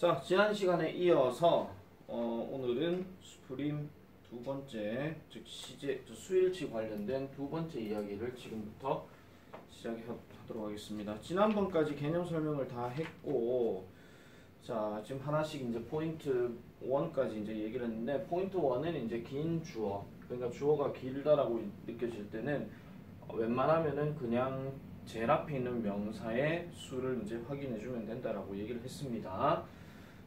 자, 지난 시간에 이어서 오늘은 스프림 두 번째, 즉 수일치 관련된 두 번째 이야기를 지금부터 시작하도록 하겠습니다. 지난번까지 개념 설명을 다 했고, 자, 지금 하나씩 이제 포인트 1까지 이제 얘기를 했는데, 포인트 1은 이제 긴 주어, 그러니까 주어가 길다라고 느껴질 때는 웬만하면은 그냥 제일 앞에 있는 명사의 수를 이제 확인해 주면 된다라고 얘기를 했습니다.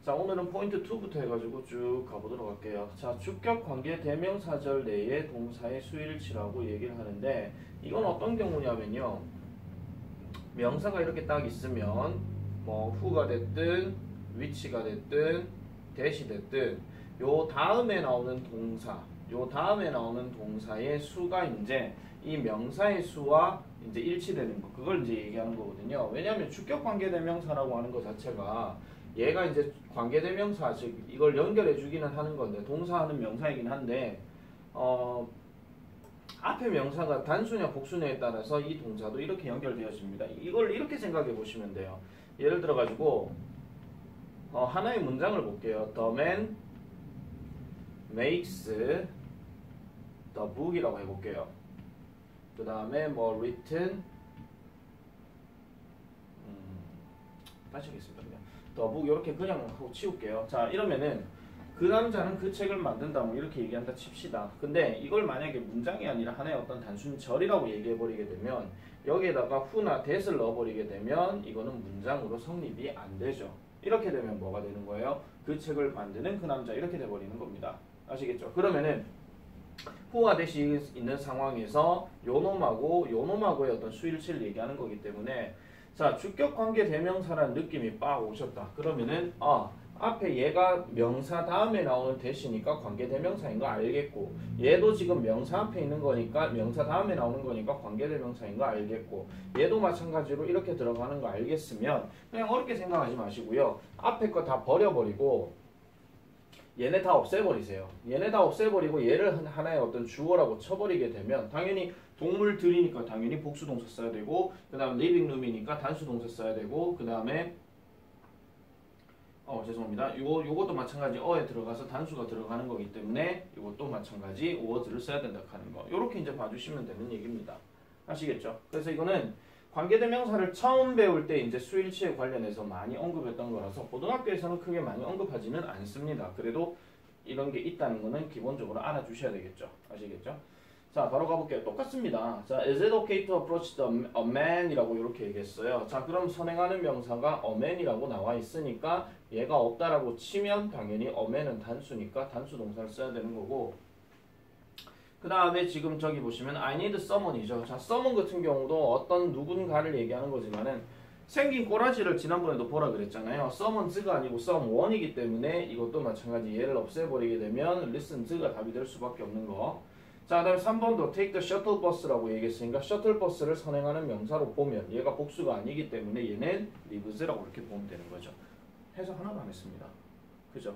자, 오늘은 포인트 2부터 해가지고 쭉 가보도록 할게요. 자, 주격 관계 대명사절 내의 동사의 수일치라고 얘기를 하는데, 이건 어떤 경우냐면요, 명사가 이렇게 딱 있으면 뭐 who가 됐든 which가 됐든 that이 됐든 요 다음에 나오는 동사의 수가 이제 이 명사의 수와 이제 일치되는 거, 그걸 이제 얘기하는 거거든요. 왜냐하면 주격 관계 대명사라고 하는 것 자체가 얘가 이제 관계대명사, 즉 이걸 연결해 주기는 하는 건데, 동사하는 명사이긴 한데 앞에 명사가 단수냐 복수냐에 따라서 이 동사도 이렇게 연결되어집니다. 이걸 이렇게 생각해 보시면 돼요. 예를 들어 가지고 하나의 문장을 볼게요. The man makes the book이라고 해볼게요. 그 다음에 뭐 written, 다시 하겠습니다. The book 이렇게 그냥 하고 치울게요. 자, 이러면은 그 남자는 그 책을 만든다 뭐 이렇게 얘기한다 칩시다. 근데 이걸 만약에 문장이 아니라 하나의 어떤 단순 절이라고 얘기해 버리게 되면, 여기에다가 who나 that을 넣어 버리게 되면 이거는 문장으로 성립이 안 되죠. 이렇게 되면 뭐가 되는 거예요? 그 책을 만드는 그 남자, 이렇게 돼 버리는 겁니다. 아시겠죠? 그러면은 who와 that이 있는 상황에서 요놈하고의 어떤 수일치를 얘기하는 거기 때문에, 자, 주격 관계 대명사라는 느낌이 빡 오셨다. 그러면은 앞에 얘가 명사 다음에 나오는 that이니까 관계 대명사인 거 알겠고, 얘도 지금 명사 앞에 있는 거니까 명사 다음에 나오는 거니까 관계 대명사인 거 알겠고, 얘도 마찬가지로 이렇게 들어가는 거 알겠으면 그냥 어렵게 생각하지 마시고요. 앞에 거 다 버려버리고 얘네 다 없애버리세요. 얘네 다 없애버리고 얘를 하나의 어떤 주어라고 쳐버리게 되면, 당연히 동물들이니까 당연히 복수동사 써야 되고, 그 다음 living room이니까 단수동사 써야 되고, 그 다음에 죄송합니다. 요것도 마찬가지 어에 들어가서 단수가 들어가는 거기 때문에 이것도 마찬가지 was를 써야 된다 하는 거. 요렇게 이제 봐주시면 되는 얘기입니다. 아시겠죠? 그래서 이거는 관계대명사를 처음 배울 때 이제 수일치에 관련해서 많이 언급했던 거라서 고등학교에서는 크게 많이 언급하지는 않습니다. 그래도 이런 게 있다는 거는 기본적으로 알아주셔야 되겠죠. 아시겠죠? 자, 바로 가볼게요. 똑같습니다. 자, is it okay to approach a man? 이라고 이렇게 얘기했어요. 자, 그럼 선행하는 명사가 a man이라고 나와 있으니까 얘가 없다라고 치면 당연히 a man은 단수니까 단수 동사를 써야 되는 거고, 그 다음에 지금 저기 보시면 I need someone이죠. 자, someone 같은 경우도 어떤 누군가를 얘기하는 거지만은 생긴 꼬라지를 지난번에도 보라 그랬잖아요. someone's가 아니고 someone이기 때문에 이것도 마찬가지 얘를 없애버리게 되면 listen's가 답이 될 수밖에 없는 거. 자, 그 다음에 3번도 take the shuttle bus라고 얘기했으니까 셔틀 버스를 선행하는 명사로 보면 얘가 복수가 아니기 때문에 얘는 lives라고 이렇게 보면 되는 거죠. 해석 하나도 안 했습니다. 그죠?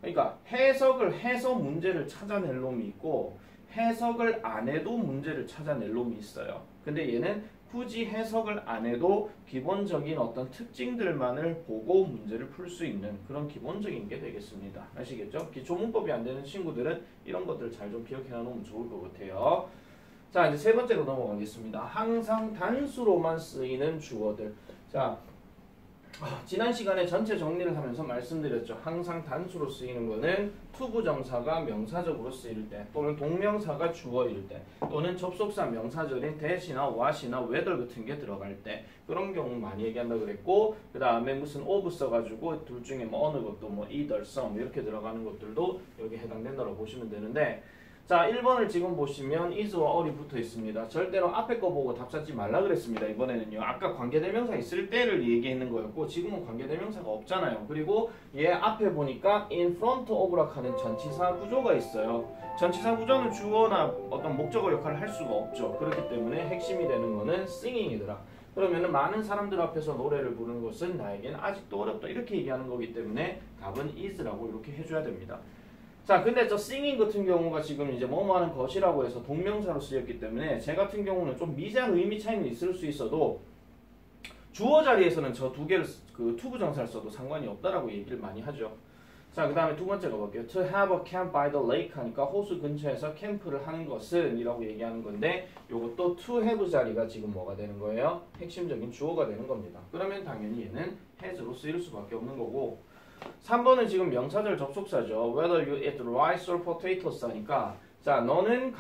그러니까 해석을 해서 문제를 찾아낼 놈이 있고, 해석을 안 해도 문제를 찾아낼 놈이 있어요. 근데 얘는 굳이 해석을 안 해도 기본적인 어떤 특징들만을 보고 문제를 풀 수 있는 그런 기본적인 게 되겠습니다. 아시겠죠? 기초 문법이 안 되는 친구들은 이런 것들을 잘 좀 기억해 놓으면 좋을 것 같아요. 자, 이제 세 번째로 넘어가겠습니다. 항상 단수로만 쓰이는 주어들. 자, 지난 시간에 전체 정리를 하면서 말씀드렸죠. 항상 단수로 쓰이는 거는 투부정사가 명사적으로 쓰일 때, 또는 동명사가 주어일 때, 또는 접속사 명사절인 that이나 what이나 whether 같은 게 들어갈 때, 그런 경우 많이 얘기한다 그랬고, 그 다음에 무슨 of 써가지고 둘 중에 뭐 어느 것도 뭐 either, some 이렇게 들어가는 것들도 여기 해당된다고 보시면 되는데, 자, 1번을 지금 보시면 is와 or이 붙어 있습니다. 절대로 앞에 거 보고 답 찾지 말라 그랬습니다. 이번에는요. 아까 관계대명사 있을 때를 얘기했는 거였고, 지금은 관계대명사가 없잖아요. 그리고 얘 앞에 보니까 in front of라 하는 전치사 구조가 있어요. 전치사 구조는 주어나 어떤 목적어 역할을 할 수가 없죠. 그렇기 때문에 핵심이 되는 거는 singing이더라. 그러면은 많은 사람들 앞에서 노래를 부르는 것은 나에겐 아직도 어렵다. 이렇게 얘기하는 거기 때문에 답은 is라고 이렇게 해줘야 됩니다. 자, 근데 저 singing 같은 경우가 지금 이제 뭐뭐 하는 것이라고 해서 동명사로 쓰였기 때문에 제 같은 경우는 좀 미세한 의미 차이는 있을 수 있어도 주어 자리에서는 저 두 개를 그 투부정사를 써도 상관이 없다라고 얘기를 많이 하죠. 자, 그 다음에 두 번째 가볼게요. To have a camp by the lake 하니까 호수 근처에서 캠프를 하는 것은 이라고 얘기하는 건데 요것도 to have 자리가 지금 뭐가 되는 거예요? 핵심적인 주어가 되는 겁니다. 그러면 당연히 얘는 has로 쓰일 수밖에 없는 거고 3번은 지금 명사절 접속사죠. Whether you eat rice or potatoes 하니까 자, 너는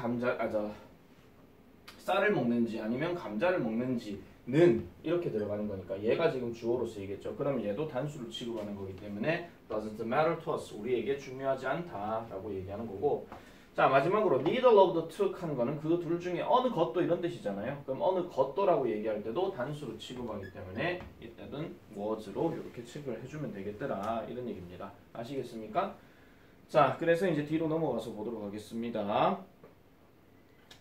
쌀을 먹는지 아니면 감자를 먹는지는 이렇게 들어가는 거니까 얘가 지금 주어로 쓰이겠죠. 그럼 얘도 단수를 취급하는 거기 때문에 doesn't matter to us. 우리에게 중요하지 않다라고 얘기하는 거고 자, 마지막으로 neither of the two 하는 거는 그 둘 중에 어느 것도 이런 뜻이잖아요. 그럼 어느 것도라고 얘기할 때도 단수로 취급하기 때문에 이때는 was로 이렇게 취급을 해주면 되겠더라 이런 얘기입니다. 아시겠습니까? 자, 그래서 이제 뒤로 넘어가서 보도록 하겠습니다.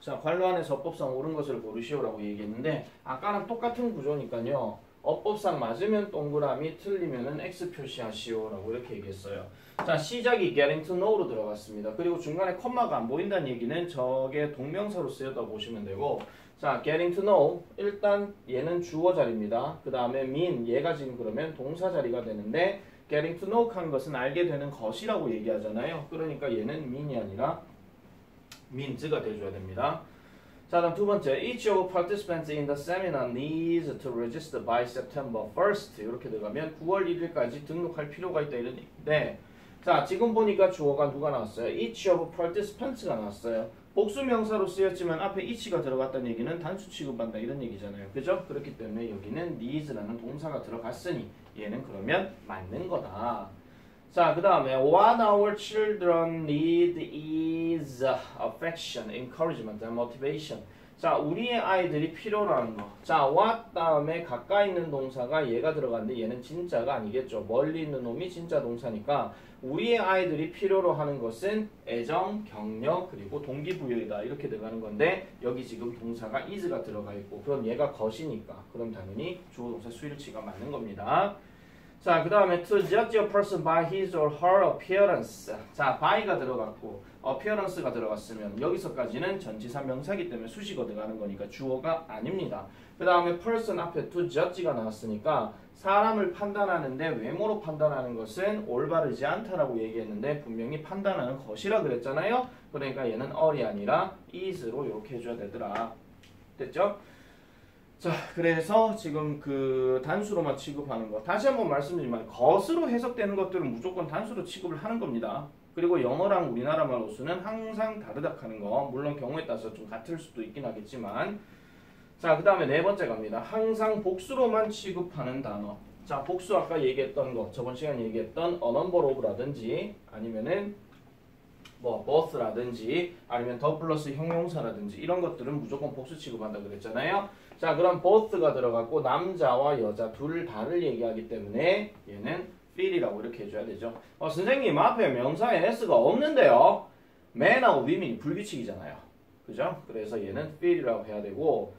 자, 관로 안에서 어법상 옳은 것을 고르시오라고 얘기했는데 아까랑 똑같은 구조니까요. 어법상 맞으면 동그라미, 틀리면은 X 표시하시오라고 이렇게 얘기했어요. 자, 시작이 getting to know로 들어갔습니다. 그리고 중간에 콤마가 안 보인다는 얘기는 저게 동명사로 쓰였다 보시면 되고 자, getting to know 일단 얘는 주어 자리입니다. 그 다음에 mean 얘가 지금 그러면 동사 자리가 되는데 getting to know 한 것은 알게 되는 것이라고 얘기하잖아요. 그러니까 얘는 mean이 아니라 means가 돼줘야 됩니다. 자, 다음 두 번째, each of participants in the seminar needs to register by September 1st 이렇게 들어가면 9월 1일까지 등록할 필요가 있다 이런 얘기인데 자, 지금 보니까 주어가 누가 나왔어요? each of participants가 나왔어요. 복수 명사로 쓰였지만 앞에 each가 들어갔다는 얘기는 단수 취급한다 이런 얘기잖아요. 그죠? 그렇기 때문에 여기는 needs라는 동사가 들어갔으니 얘는 그러면 맞는 거다. 자, 그 다음에 what our children need is affection, encouragement, and motivation. 자, 우리의 아이들이 필요로 하는 거. 자, what 다음에 가까이 있는 동사가 얘가 들어갔는데 얘는 진짜가 아니겠죠. 멀리 있는 놈이 진짜 동사니까 우리의 아이들이 필요로 하는 것은 애정, 격려, 그리고 동기부여이다. 이렇게 들어가는 건데 여기 지금 동사가 is가 들어가 있고 그럼 얘가 것이니까 그럼 당연히 주어 동사 수일치가 맞는 겁니다. 자, 그 다음에 to judge a person by his or her appearance. 자, by가 들어갔고 appearance가 들어갔으면 여기서까지는 전치사 명사기 때문에 수식어 들어가는 거니까 주어가 아닙니다. 그 다음에 person 앞에 to judge가 나왔으니까 사람을 판단하는데 외모로 판단하는 것은 올바르지 않다라고 얘기했는데 분명히 판단하는 것이라 그랬잖아요. 그러니까 얘는 or이 아니라 is로 이렇게 해줘야 되더라. 됐죠? 자, 그래서 지금 그 단수로만 취급하는 거 다시 한번 말씀드리지만 것으로 해석되는 것들은 무조건 단수로 취급을 하는 겁니다. 그리고 영어랑 우리나라 말 어수는 항상 다르다 하는 거 물론 경우에 따라서 좀 같을 수도 있긴 하겠지만 자, 그 다음에 네 번째 갑니다. 항상 복수로만 취급하는 단어. 자, 복수 아까 얘기했던 거 저번 시간에 얘기했던 a number of라든지 아니면은 뭐 both라든지 아니면 the 플러스 형용사라든지 이런 것들은 무조건 복수 취급한다 그랬잖아요. 자, 그럼 both가 들어갔고 남자와 여자 둘 다를 얘기하기 때문에 얘는 feel이라고 이렇게 해줘야 되죠. 선생님 앞에 명사에 s가 없는데요. man하고 women이 불규칙이잖아요. 그죠? 그래서 얘는 feel이라고 해야 되고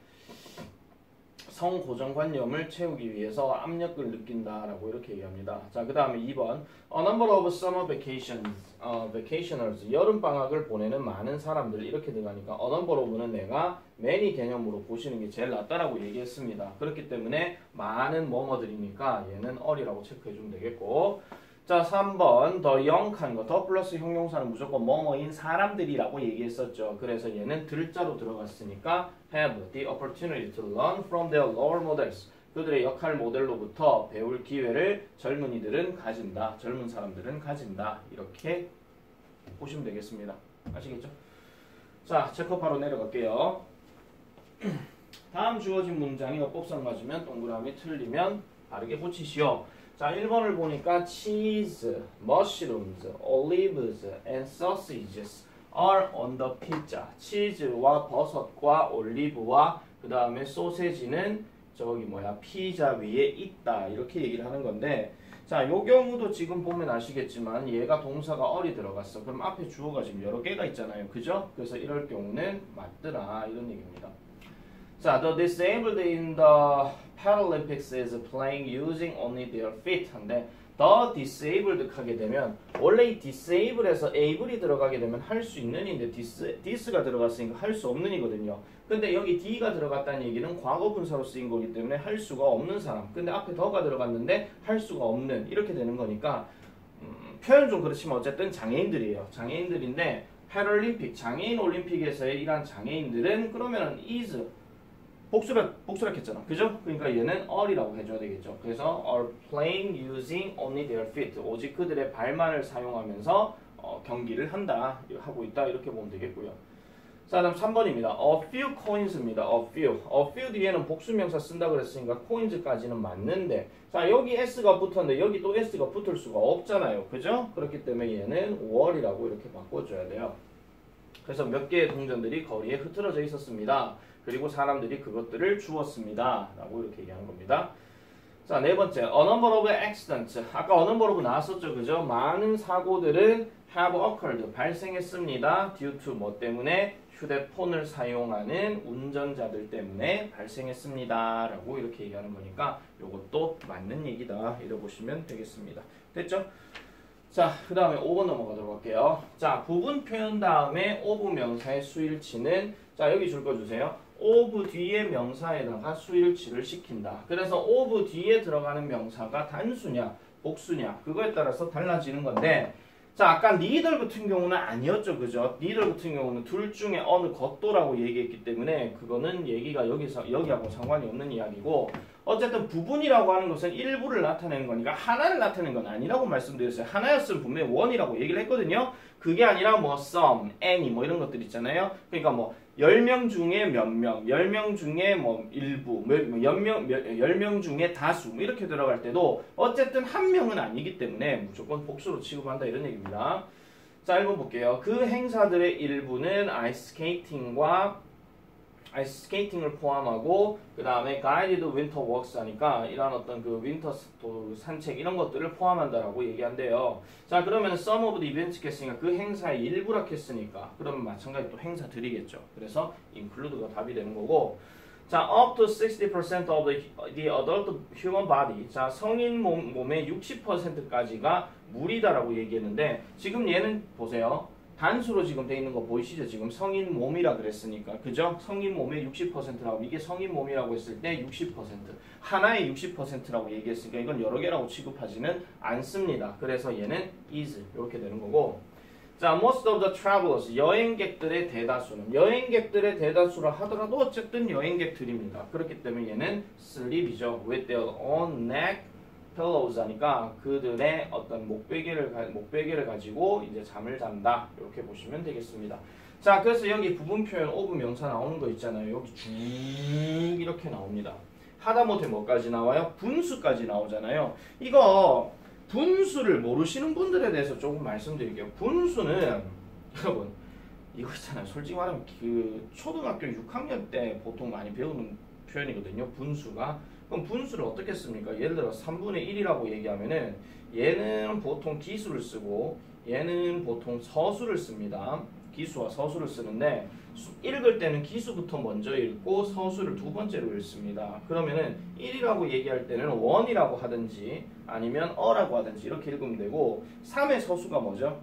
성고정관념을 채우기 위해서 압력을 느낀다라고 이렇게 얘기합니다. 자, 그 다음에 2번 A number of summer vacationers 여름방학을 보내는 많은 사람들 이렇게 들어가니까 A number of는 내가 many 개념으로 보시는 게 제일 낫다라고 얘기했습니다. 그렇기 때문에 많은 뭐뭐들이니까 얘는 all이라고 체크해주면 되겠고 자, 3번 더 영한 거, 더 플러스 형용사는 무조건 뭐뭐인 사람들이라고 얘기했었죠. 그래서 얘는 들자로 들어갔으니까 have the opportunity to learn from their role models. 그들의 역할 모델로부터 배울 기회를 젊은이들은 가진다. 젊은 사람들은 가진다. 이렇게 보시면 되겠습니다. 아시겠죠? 자, 체크업하러 내려갈게요. 다음 주어진 문장이 어법상 맞으면 동그라미 틀리면 바르게 붙이시오. 자, 1번을 보니까 cheese, mushrooms, olives, and sausages are on the pizza. 치즈와 버섯과 올리브와 그 다음에 소세지는 저기 피자 위에 있다. 이렇게 얘기를 하는 건데 자, 요 경우도 지금 보면 아시겠지만 얘가 동사가 all이 들어갔어. 그럼 앞에 주어가 지금 여러 개가 있잖아요. 그죠? 그래서 이럴 경우는 맞더라. 이런 얘기입니다. 자, the disabled in the Paralympics is playing using only their feet. 한데 the disabled 하게 되면 원래 이 disable에서 able이 들어가게 되면 할 수 있는 인데 this가 들어갔으니까 할 수 없는 이거든요. 근데 여기 d가 들어갔다는 얘기는 과거 분사로 쓰인 거기 때문에 할 수가 없는 사람. 근데 앞에 더가 들어갔는데 할 수가 없는 이렇게 되는 거니까 표현 좀 그렇지만 어쨌든 장애인들이에요. 장애인들인데 패럴림픽 장애인 올림픽에서의 이러한 장애인들은 그러면은 is 복수락했잖아. 그죠? 그러니까 얘는 all이라고 해줘야 되겠죠. 그래서 are playing using only their feet. 오직 그들의 발만을 사용하면서 경기를 한다. 하고 있다. 이렇게 보면 되겠고요. 자, 다음 3번입니다. A few coins입니다. A few 뒤에는 복수명사 쓴다 그랬으니까 coins까지는 맞는데 자, 여기 s가 붙었는데 여기 또 s가 붙을 수가 없잖아요. 그죠? 그렇기 때문에 얘는 wall이라고 이렇게 바꿔줘야 돼요. 그래서 몇 개의 동전들이 거리에 흐트러져 있었습니다. 그리고 사람들이 그것들을 주웠습니다. 라고 이렇게 얘기하는 겁니다. 자, 네 번째. A number of accidents. 아까 a number of 나왔었죠. 그죠? 많은 사고들은 have occurred. 발생했습니다. due to 뭐 때문에? 휴대폰을 사용하는 운전자들 때문에 발생했습니다. 라고 이렇게 얘기하는 거니까 이것도 맞는 얘기다. 이래 보시면 되겠습니다. 됐죠? 자, 그 다음에 5번 넘어가도록 할게요. 자, 부분 표현 다음에 of 명사의 수일치는 자, 여기 줄 거 주세요. of 뒤에 명사에다가 수일치를 시킨다. 그래서 of 뒤에 들어가는 명사가 단수냐, 복수냐 그거에 따라서 달라지는 건데 자, 아까 neither 같은 경우는 아니었죠. 그죠? neither 같은 경우는 둘 중에 어느 것도라고 얘기했기 때문에 그거는 얘기가 여기하고 상관이 없는 이야기고 어쨌든 부분이라고 하는 것은 일부를 나타내는 거니까 하나를 나타내는 건 아니라고 말씀드렸어요. 하나였으면 분명히 one이라고 얘기를 했거든요. 그게 아니라 뭐 some, any 뭐 이런 것들 있잖아요. 그러니까 뭐 10명 중에 몇 명, 10명 중에 뭐 일부, 10명 중에 다수 뭐 이렇게 들어갈 때도 어쨌든 한 명은 아니기 때문에 무조건 복수로 취급한다 이런 얘기입니다. 자, 읽어볼게요. 그 행사들의 일부는 아이스스케이팅을 포함하고 그 다음에 guided winter walks 하니까 이런 어떤 그 윈터 산책 이런 것들을 포함한다라고 얘기한대요. 자, 그러면 some of the events 했으니까 그 행사의 일부라 했으니까 그러면 마찬가지 또 행사들이겠죠. 그래서 include가 답이 되는 거고 자, up to 60% of the adult human body 자, 성인 몸의 60%까지가 물이다라고 얘기했는데 지금 얘는 보세요. 단수로 지금 돼 있는 거 보이시죠? 지금 성인 몸이라 그랬으니까 그죠? 성인 몸의 60%라고 이게 성인 몸이라고 했을 때 60% 하나의 60%라고 얘기했으니까 이건 여러 개라고 취급하지는 않습니다. 그래서 얘는 is 이렇게 되는 거고 자, most of the travelers 여행객들의 대다수라 하더라도 어쨌든 여행객들입니다. 그렇기 때문에 얘는 sleep이죠. with their own neck pillows 하니까 그들의 어떤 목베개를 가지고 이제 잠을 잔다. 이렇게 보시면 되겠습니다. 자, 그래서 여기 부분 표현 of 명사 나오는 거 있잖아요. 여기 쭉 이렇게 나옵니다. 하다못해 뭐까지 나와요? 분수까지 나오잖아요. 이거 분수를 모르시는 분들에 대해서 조금 말씀드릴게요. 분수는 여러분 이거 있잖아요. 솔직히 말하면 그 초등학교 6학년 때 보통 많이 배우는 표현이거든요. 분수가. 그럼 분수를 어떻게 씁니까? 예를 들어 3분의 1이라고 얘기하면은 얘는 보통 기수를 쓰고 얘는 보통 서수를 씁니다. 기수와 서수를 쓰는데 읽을 때는 기수부터 먼저 읽고 서수를 두 번째로 읽습니다. 그러면은 1이라고 얘기할 때는 1이라고 하든지 아니면 어라고 하든지 이렇게 읽으면 되고 3의 서수가 뭐죠?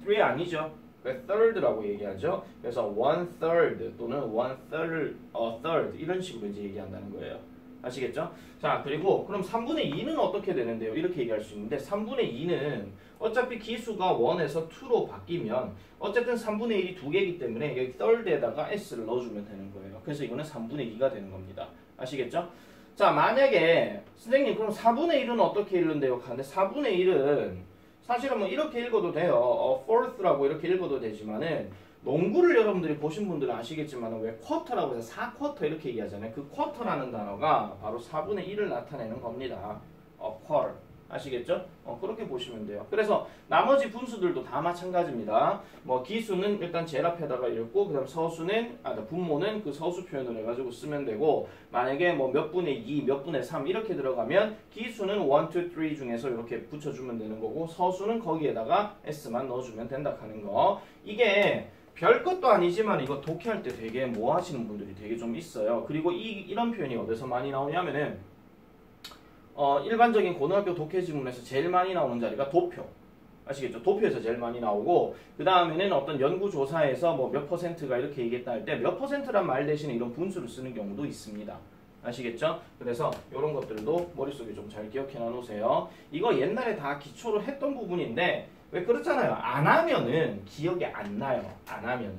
3 아니죠? third라고 얘기하죠. 그래서 1/3 또는 1/3, a third 이런 식으로 이제 얘기한다는 거예요. 아시겠죠? 자, 그리고 그럼 3분의 2는 어떻게 되는데요? 이렇게 얘기할 수 있는데 3분의 2는 어차피 기수가 1에서 2로 바뀌면 어쨌든 3분의 1이 두 개이기 때문에 여기 third에다가 s를 넣어주면 되는 거예요. 그래서 이거는 3분의 2가 되는 겁니다. 아시겠죠? 자, 만약에 선생님 그럼 4분의 1은 어떻게 읽는데요? 하는데 4분의 1은 사실은 뭐 이렇게 읽어도 돼요. fourth라고 이렇게 읽어도 되지만은 농구를 여러분들이 보신 분들은 아시겠지만 왜 쿼터라고 해서 4쿼터 이렇게 얘기하잖아요. 그 쿼터라는 단어가 바로 4분의 1을 나타내는 겁니다. quarter. 아시겠죠? 그렇게 보시면 돼요. 그래서 나머지 분수들도 다 마찬가지입니다. 뭐 기수는 일단 제일 앞에다가 읽고 그다음 서수는 분모는 그 서수 표현을 해가지고 쓰면 되고 만약에 뭐 몇 분의 2, 몇 분의 3 이렇게 들어가면 기수는 1, 2, 3 중에서 이렇게 붙여주면 되는 거고 서수는 거기에다가 s만 넣어주면 된다 하는 거. 이게 별것도 아니지만 이거 독해할 때 되게 뭐 하시는 분들이 되게 좀 있어요. 그리고 이런 표현이 어디서 많이 나오냐면은 일반적인 고등학교 독해 지문에서 제일 많이 나오는 자리가 도표. 아시겠죠? 도표에서 제일 많이 나오고 그 다음에는 어떤 연구조사에서 뭐 몇 퍼센트가 이렇게 얘기했다 할 때 몇 퍼센트란 말 대신에 이런 분수를 쓰는 경우도 있습니다. 아시겠죠? 그래서 이런 것들도 머릿속에 좀 잘 기억해 놔놓으세요. 이거 옛날에 다 기초로 했던 부분인데 왜 그렇잖아요. 안 하면은 기억이 안 나요. 안 하면은.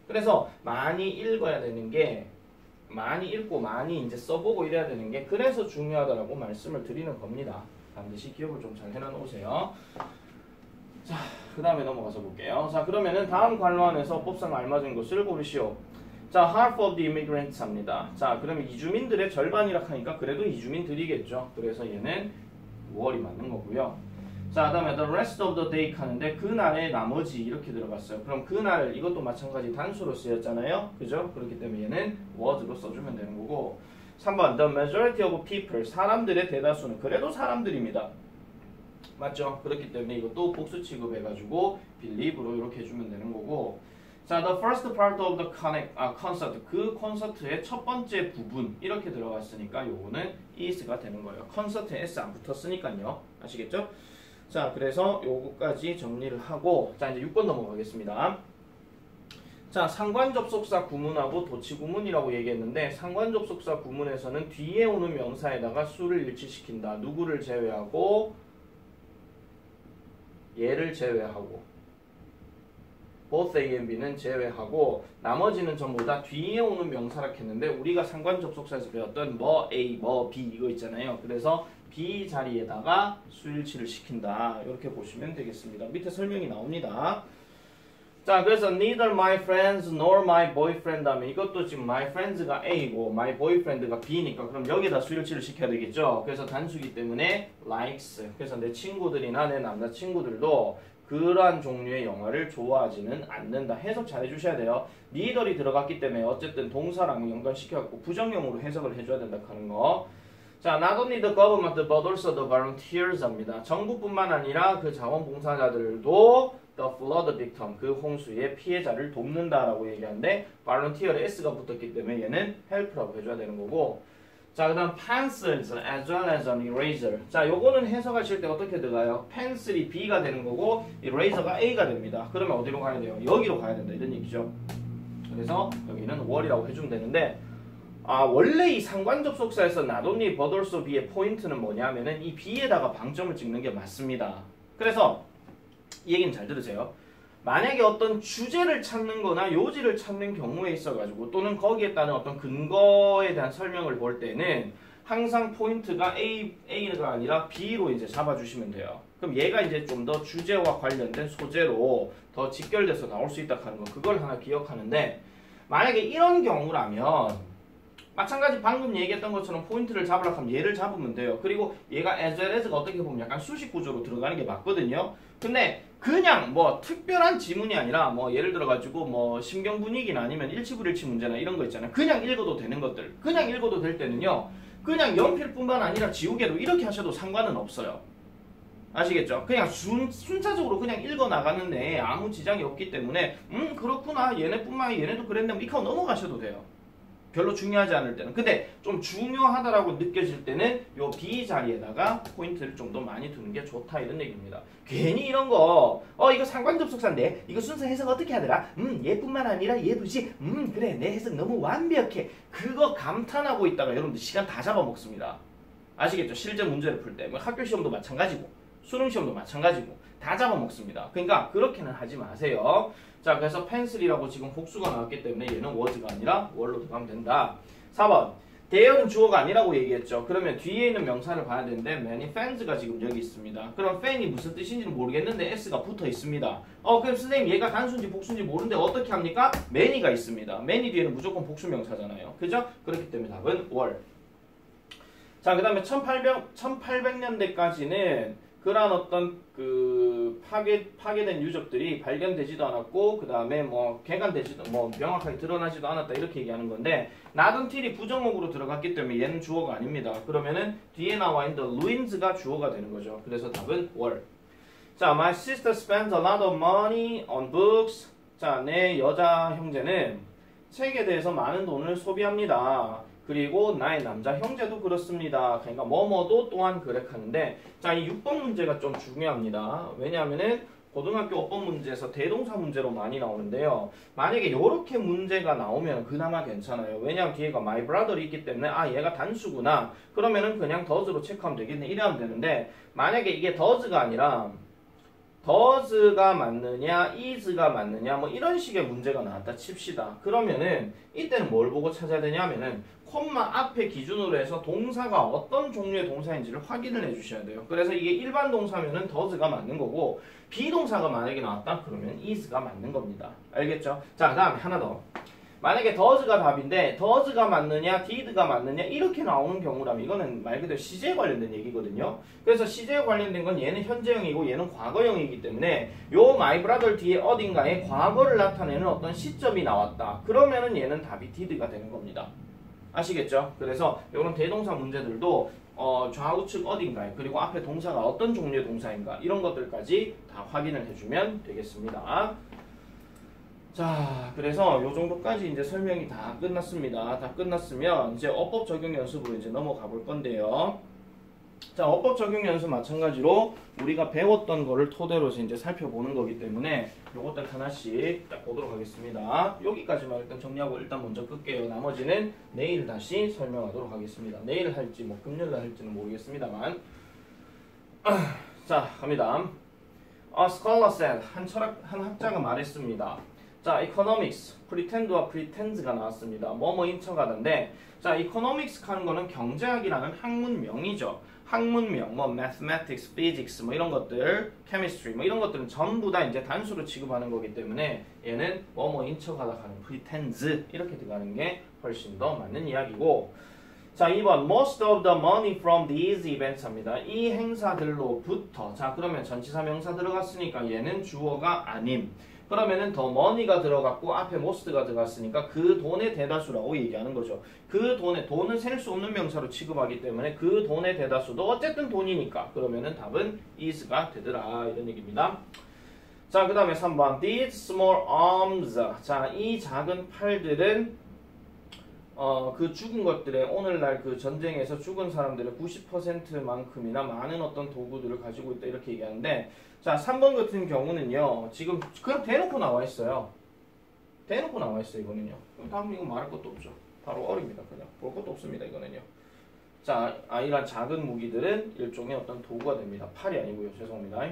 그래서 많이 읽어야 되는 게 많이 읽고 많이 이제 써보고 이래야 되는 게 그래서 중요하다라고 말씀을 드리는 겁니다. 반드시 기억을 좀 잘 해놔놓으세요. 자, 그 다음에 넘어가서 볼게요. 자, 그러면은 다음 관로안에서 법상 알맞은 것을 고르시오. 자, half of the immigrants 합니다. 자, 그러면 이주민들의 절반이라 하니까 그래도 이주민들이겠죠. 그래서 얘는 5월이 맞는 거고요. 자, 그 다음에 the rest of the day 하는데 그날의 나머지 이렇게 들어갔어요. 그럼 그날 이것도 마찬가지 단수로 쓰였잖아요. 그죠? 그렇기 때문에 얘는 was로 써주면 되는 거고 3번 the majority of people 사람들의 대다수는 그래도 사람들입니다. 맞죠? 그렇기 때문에 이것도 복수 취급해가지고 believe로 이렇게 해주면 되는 거고 자, the first part of the concert 그 콘서트의 첫 번째 부분 이렇게 들어갔으니까 요거는 is가 되는 거예요. 콘서트에 s 안 붙었으니까요. 아시겠죠? 자, 그래서 요거까지 정리를 하고 자, 이제 6번 넘어가겠습니다. 자, 상관접속사 구문하고 도치구문이라고 얘기했는데 상관접속사 구문에서는 뒤에 오는 명사에다가 수를 일치시킨다. 누구를 제외하고 얘를 제외하고 both A and B는 제외하고 나머지는 전부 다 뒤에 오는 명사라 했는데 우리가 상관접속사에서 배웠던 뭐 A, 뭐 B 이거 있잖아요. 그래서 B 자리에다가 수일치를 시킨다. 이렇게 보시면 되겠습니다. 밑에 설명이 나옵니다. 자, 그래서 neither my friends nor my boyfriend 하면 이것도 지금 my friends가 A고 my boyfriend가 B니까 그럼 여기다 수일치를 시켜야 되겠죠. 그래서 단수기 때문에 likes. 그래서 내 친구들이나 내 남자친구들도 그러한 종류의 영화를 좋아하지는 않는다. 해석 잘 해주셔야 돼요. neither이 들어갔기 때문에 어쨌든 동사랑 연관시켜갖고 부정형으로 해석을 해줘야 된다 하는 거. 자, not only the government but also the volunteers 합니다. 정부뿐만 아니라 그 자원봉사자들도 the flood victim, 그 홍수의 피해자를 돕는다라고 얘기하는데 volunteer에 s가 붙었기 때문에 얘는 help라고 해줘야 되는 거고 자, 그 다음 pencils as well as an eraser. 자, 요거는 해석하실 때 어떻게 들어가요? pencil이 B가 되는 거고 eraser가 A가 됩니다. 그러면 어디로 가야 돼요? 여기로 가야 된다 이런 얘기죠. 그래서 여기는 월이라고 해주면 되는데 원래 이 상관접속사에서 not only but also B의 포인트는 뭐냐면은 이 B에다가 방점을 찍는 게 맞습니다. 그래서 이 얘기는 잘 들으세요. 만약에 어떤 주제를 찾는 거나 요지를 찾는 경우에 있어가지고 또는 거기에 따른 어떤 근거에 대한 설명을 볼 때는 항상 포인트가 A가 아니라 B로 이제 잡아주시면 돼요. 그럼 얘가 이제 좀 더 주제와 관련된 소재로 더 직결돼서 나올 수 있다 하는 거 그걸 하나 기억하는데 만약에 이런 경우라면 마찬가지 방금 얘기했던 것처럼 포인트를 잡으려고 하면 얘를 잡으면 돼요. 그리고 얘가 as well as가 어떻게 보면 약간 수식 구조로 들어가는 게 맞거든요. 근데 그냥 뭐 특별한 지문이 아니라 뭐 예를 들어가지고 뭐 심경 분위기나 아니면 일치불일치 문제나 이런 거 있잖아요. 그냥 읽어도 되는 것들. 그냥 읽어도 될 때는요. 그냥 연필뿐만 아니라 지우개로 이렇게 하셔도 상관은 없어요. 아시겠죠? 그냥 순차적으로 그냥 읽어 나가는데 아무 지장이 없기 때문에 그렇구나 얘네뿐만 아니라 얘네도 그랬네 뭐 이렇게 하고 넘어가셔도 돼요. 별로 중요하지 않을 때는. 근데 좀 중요하다라고 느껴질 때는 요 B 자리에다가 포인트를 좀 더 많이 두는 게 좋다 이런 얘기입니다. 괜히 이런 거 이거 상관접속사인데 이거 순서 해석 어떻게 하더라? 얘뿐만 아니라 얘도지. 그래 내 해석 너무 완벽해. 그거 감탄하고 있다가 여러분들 시간 다 잡아먹습니다. 아시겠죠? 실제 문제를 풀 때. 뭐 학교 시험도 마찬가지고 수능 시험도 마찬가지고 다 잡아먹습니다. 그러니까 그렇게는 하지 마세요. 자, 그래서 펜슬이라고 지금 복수가 나왔기 때문에 얘는 was가 아니라 were로 들어가면 된다. 4번. 대열은 주어가 아니라고 얘기했죠. 그러면 뒤에 있는 명사를 봐야 되는데 many fans가 지금 여기 있습니다. 그럼 fan이 무슨 뜻인지는 모르겠는데 s가 붙어 있습니다. 그럼 선생님 얘가 단수인지 복수인지 모르는데 어떻게 합니까? many가 있습니다. many 뒤에는 무조건 복수 명사잖아요. 그죠? 그렇기 때문에 답은 were. 자, 그 다음에 1800년대까지는 그러한 어떤 그 파괴된 유적들이 발견되지도 않았고 그 다음에 뭐 개간되지도 뭐 명확하게 드러나지도 않았다 이렇게 얘기하는 건데 not until이 부정어구로 들어갔기 때문에 얘는 주어가 아닙니다. 그러면은 뒤에 나와 있는 the ruins가 주어가 되는 거죠. 그래서 답은 were. 자, my sister spends a lot of money on books. 자, 내 여자 형제는 책에 대해서 많은 돈을 소비합니다. 그리고 나의 남자 형제도 그렇습니다. 그러니까 뭐뭐도 또한 그랬하는데 자, 이 6번 문제가 좀 중요합니다. 왜냐하면은 고등학교 어법 문제에서 대동사 문제로 많이 나오는데요. 만약에 이렇게 문제가 나오면 그나마 괜찮아요. 왜냐하면 뒤에가 my brother이 있기 때문에 아 얘가 단수구나. 그러면은 그냥 does로 체크하면 되겠네. 이래하면 되는데 만약에 이게 does가 아니라 does가 맞느냐 is가 맞느냐 뭐 이런 식의 문제가 나왔다 칩시다. 그러면은 이때는 뭘 보고 찾아야 되냐면은 콤마 앞에 기준으로 해서 동사가 어떤 종류의 동사인지를 확인을 해주셔야 돼요. 그래서 이게 일반 동사면은 does가 맞는 거고 비동사가 만약에 나왔다 그러면 is가 맞는 겁니다. 알겠죠? 자, 그 다음에 하나 더. 만약에 does가 답인데 does가 맞느냐 did가 맞느냐 이렇게 나오는 경우라면 이거는 말 그대로 시제에 관련된 얘기거든요. 그래서 시제에 관련된 건 얘는 현재형이고 얘는 과거형이기 때문에 요 my brother 뒤에 어딘가에 과거를 나타내는 어떤 시점이 나왔다. 그러면은 얘는 답이 did가 되는 겁니다. 아시겠죠? 그래서 이런 대동사 문제들도 좌우측 어딘가에 그리고 앞에 동사가 어떤 종류의 동사인가 이런 것들까지 다 확인을 해주면 되겠습니다. 자, 그래서 요 정도까지 이제 설명이 다 끝났습니다. 다 끝났으면 이제 어법 적용 연습으로 이제 넘어가 볼 건데요. 자, 어법 적용 연습 마찬가지로 우리가 배웠던 거를 토대로 이제 살펴보는 거기 때문에 요것들 하나씩 딱 보도록 하겠습니다. 여기까지만 일단 정리하고 일단 먼저 끌게요. 나머지는 내일 다시 설명하도록 하겠습니다. 내일 할지 뭐 금요일날 할지는 모르겠습니다만. 자, 갑니다. A scholar said, 한 학자가 말했습니다. 자, economics, pretend와 pretends가 나왔습니다. 뭐뭐인 척하던데, 자, economics 하는 거는 경제학이라는 학문명이죠. 학문명, 뭐 mathematics, physics, 뭐 이런 것들, chemistry, 뭐 이런 것들은 전부 다 이제 단수로 취급하는 거기 때문에 얘는 뭐뭐인 척하다 하는 pretends 이렇게 들어가는 게 훨씬 더 맞는 이야기고. 자, 2번 most of the money from these events 합니다. 이 행사들로부터. 자, 그러면 전치사 명사 들어갔으니까 얘는 주어가 아님. 그러면은 더 money가 들어갔고 앞에 most가 들어갔으니까 그 돈의 대다수라고 얘기하는 거죠. 그 돈은 셀 수 없는 명사로 취급하기 때문에 그 돈의 대다수도 어쨌든 돈이니까 그러면은 답은 is가 되더라 이런 얘기입니다. 자, 그 다음에 3번 these small arms. 자, 이 작은 팔들은 그 죽은 것들의 오늘날 그 전쟁에서 죽은 사람들의 90%만큼이나 많은 어떤 도구들을 가지고 있다 이렇게 얘기하는데 자, 3번 같은 경우는요. 지금 그냥 대놓고 나와 있어요. 대놓고 나와 있어요, 이거는요. 다음 이거 말할 것도 없죠. 바로 어립니다. 그냥 볼 것도 없습니다, 이거는요. 자, 이런 작은 무기들은 일종의 어떤 도구가 됩니다. 팔이 아니고요. 죄송합니다.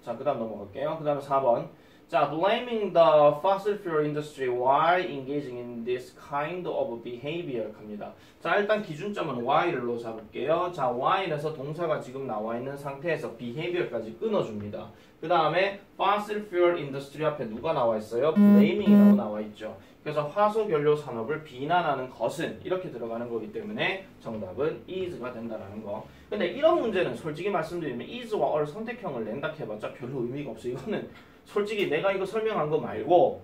자, 그 다음 넘어갈게요. 그 다음에 4번. 자, blaming the fossil fuel industry while engaging in this kind of behavior 합니다. 자, 일단 기준점은 while로 잡을게요. 자, while에서 동사가 지금 나와 있는 상태에서 behavior까지 끊어줍니다. 그 다음에 fossil fuel industry 앞에 누가 나와 있어요? blaming이라고 나와 있죠. 그래서 화석연료 산업을 비난하는 것은 이렇게 들어가는 거기 때문에 정답은 is가 된다라는 거. 근데 이런 문제는 솔직히 말씀드리면 is와 or 선택형을 낸다 해봤자 별로 의미가 없어요. 이거는 솔직히 내가 이거 설명한 거 말고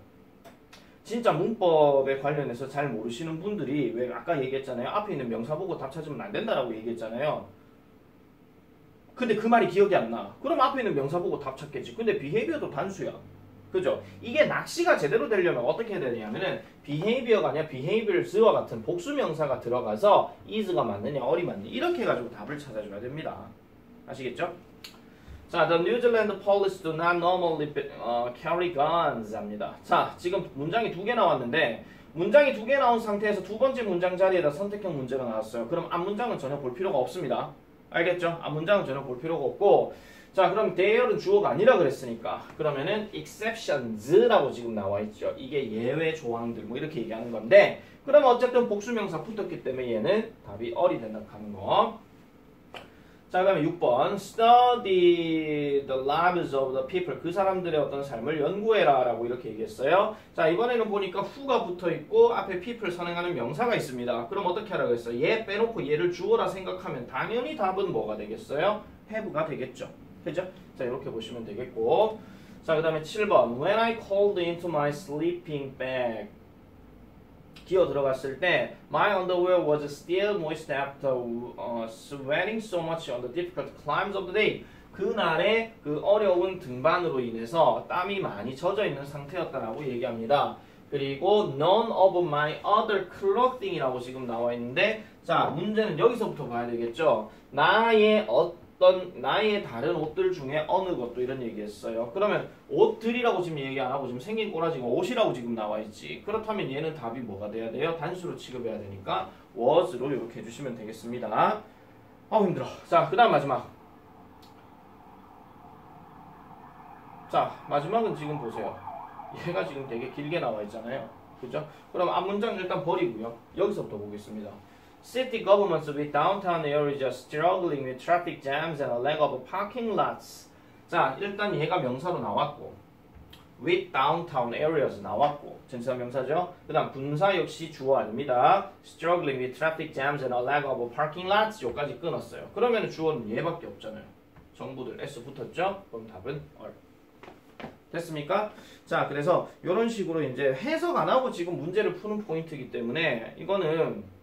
진짜 문법에 관련해서 잘 모르시는 분들이 왜 아까 얘기했잖아요. 앞에 있는 명사 보고 답 찾으면 안 된다라고 얘기했잖아요. 근데 그 말이 기억이 안 나. 그럼 앞에 있는 명사 보고 답 찾겠지. 근데 behavior도 단수야. 그죠? 이게 낚시가 제대로 되려면 어떻게 해야 되냐면은 behavior가 아니라 behaviors와 같은 복수 명사가 들어가서 is가 맞느냐 or이 맞느냐 이렇게 해가지고 답을 찾아줘야 됩니다. 아시겠죠? 자, the New Zealand police do not normally carry guns 합니다. 자, 지금 문장이 2개 나왔는데 문장이 2개 나온 상태에서 두 번째 문장 자리에다 선택형 문제가 나왔어요. 그럼 앞문장은 전혀 볼 필요가 없습니다. 알겠죠? 앞문장은 전혀 볼 필요가 없고 자, 그럼 there는 주어가 아니라 그랬으니까 그러면은 exceptions라고 지금 나와 있죠. 이게 예외 조항들 뭐 이렇게 얘기하는 건데 그러면 어쨌든 복수명사 붙었기 때문에 얘는 답이 or이 된다 하는 거. 자, 그 다음에 6번 Study the lives of the people. 그 사람들의 어떤 삶을 연구해라 라고 이렇게 얘기했어요. 자, 이번에는 보니까 who가 붙어있고 앞에 people 선행하는 명사가 있습니다. 그럼 어떻게 하라고 했어요? 얘 빼놓고 얘를 주어라 생각하면 당연히 답은 뭐가 되겠어요? have가 되겠죠. 그죠? 자, 이렇게 보시면 되겠고 자, 그 다음에 7번 When I called into my sleeping bag 기어 들어갔을 때 My underwear was still moist after sweating so much on the difficult climbs of the day. 그날의 그 어려운 등반으로 인해서 땀이 많이 젖어 있는 상태였다라고 얘기합니다. 그리고 none of my other clothing이라고 지금 나와 있는데 자 문제는 여기서부터 봐야 되겠죠. 나의 다른 옷들 중에 어느 것도 이런 얘기했어요. 그러면 옷들이라고 지금 얘기 안 하고 지금 생긴 꼬라지가 옷이라고 지금 나와 있지. 그렇다면 얘는 답이 뭐가 돼야 돼요? 단수로 취급해야 되니까 was로 이렇게 해주시면 되겠습니다. 아우 힘들어. 자 그 다음 마지막. 자 마지막은 지금 보세요. 얘가 지금 되게 길게 나와 있잖아요. 그죠? 그럼 앞 문장 일단 버리고요. 여기서부터 보겠습니다. City governments with downtown areas struggling with traffic jams and a lack of parking lots. 자, 일단 얘가 명사로 나왔고, with downtown areas 나왔고, 전치사 명사죠. 그 다음 분사 역시 주어 아닙니다. Struggling with traffic jams and a lack of parking lots. 요까지 끊었어요. 그러면 주어는 얘밖에 없잖아요. 정보들 S 붙었죠? 그럼 답은 얼. 됐습니까? 자, 그래서 이런 식으로 이제 해석 안 하고 지금 문제를 푸는 포인트이기 때문에 이거는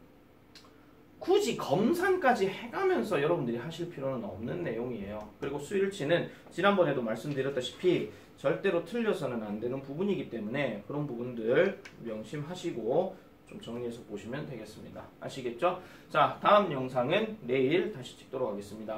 굳이 검산까지 해가면서 여러분들이 하실 필요는 없는 내용이에요. 그리고 수일치는 지난번에도 말씀드렸다시피 절대로 틀려서는 안 되는 부분이기 때문에 그런 부분들 명심하시고 좀 정리해서 보시면 되겠습니다. 아시겠죠? 자, 다음 영상은 내일 다시 찍도록 하겠습니다.